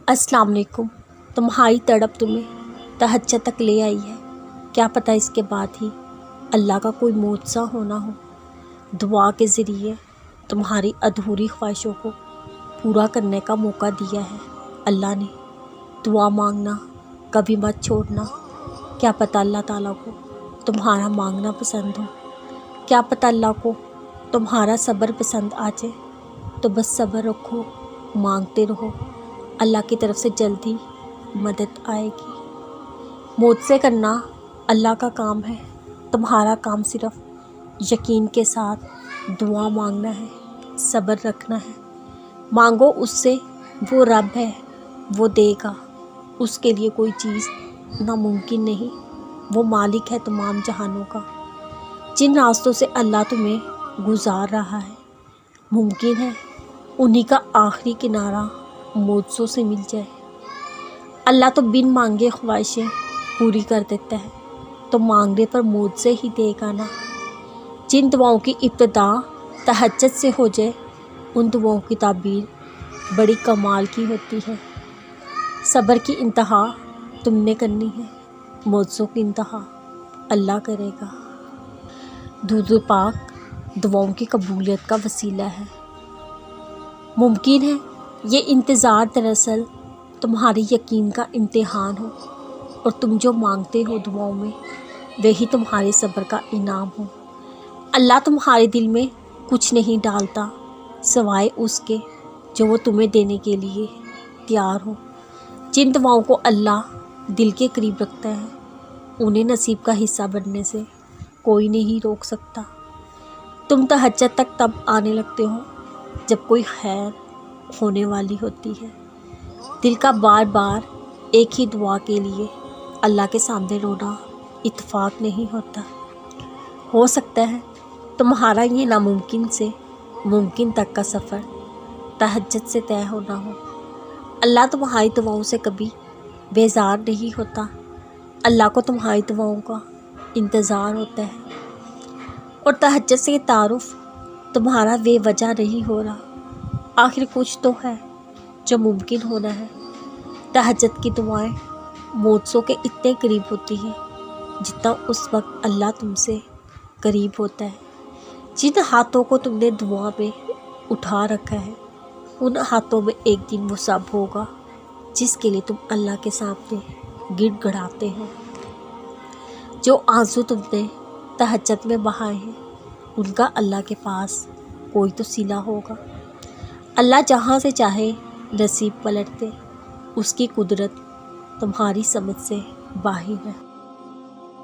अस्सलाम वालेकुम। तुम्हारी तड़प तुम्हें तहज्जुद तक ले आई है। क्या पता इसके बाद ही अल्लाह का कोई मोज़ज़ा होना हो। दुआ के ज़रिए तुम्हारी अधूरी ख्वाहिशों को पूरा करने का मौका दिया है अल्लाह ने। दुआ मांगना कभी मत छोड़ना। क्या पता अल्लाह ताला को तुम्हारा मांगना पसंद हो। क्या पता अल्लाह को तुम्हारा सब्र पसंद आ जाए। तो बस सब्र रखो, मांगते रहो, अल्लाह की तरफ से जल्दी मदद आएगी। मुझसे करना अल्लाह का काम है। तुम्हारा काम सिर्फ यकीन के साथ दुआ मांगना है, सब्र रखना है। मांगो उससे, वो रब है, वो देगा। उसके लिए कोई चीज़ नामुमकिन नहीं। वो मालिक है तमाम जहानों का। जिन रास्तों से अल्लाह तुम्हें गुजार रहा है, मुमकिन है उन्हीं का आखिरी किनारा मुझसे से मिल जाए। अल्लाह तो बिन मांगे ख्वाहिशें पूरी कर देता है, तो मांगने पर मुझसे ही देगा ना। जिन दुआओं की इब्तिदा तहज्जुद से हो जाए, उन दुआओं की ताबीर बड़ी कमाल की होती है। सब्र की इंतहा तुमने करनी है, मुझसे की इंतहा अल्लाह करेगा। दुरूद पाक दुआओं की कबूलियत का वसीला है। मुमकिन है ये इंतज़ार दरअसल तुम्हारी यकीन का इम्तिहान हो, और तुम जो मांगते हो दुआओं में वही तुम्हारे सब्र का इनाम हो। अल्लाह तुम्हारे दिल में कुछ नहीं डालता सिवाय उसके जो वो तुम्हें देने के लिए तैयार हो। जिन दुआओं को अल्लाह दिल के करीब रखता है, उन्हें नसीब का हिस्सा बनने से कोई नहीं रोक सकता। तुम तहज्जुद तक तब आने लगते हो जब कोई खैर होने वाली होती है। दिल का बार बार एक ही दुआ के लिए अल्लाह के सामने रोना इत्तेफाक नहीं होता। हो सकता है तुम्हारा ये नामुमकिन से मुमकिन तक का सफ़र तहज्जुद से तय होना हो। अल्लाह तुम्हारी दुआओं से कभी बेजार नहीं होता। अल्लाह को तुम्हारी दुआओं का इंतज़ार होता है, और तहज्जुद से तारुफ तुम्हारा बेवजह नहीं हो रहा। आखिर कुछ तो है जो मुमकिन होना है। तहज्जुद की दुआएं मुझसे के इतने करीब होती हैं जितना उस वक्त अल्लाह तुमसे करीब होता है। जिन हाथों को तुमने दुआ में उठा रखा है, उन हाथों में एक दिन वो सब होगा जिसके लिए तुम अल्लाह के सामने गिड़गिड़ाते हो। जो आंसू तुमने तहज्जुद में बहाए हैं, उनका अल्लाह के पास कोई तो सिला होगा। अल्लाह जहाँ से चाहे नसीब पलट दे, उसकी कुदरत तुम्हारी समझ से बाहर है।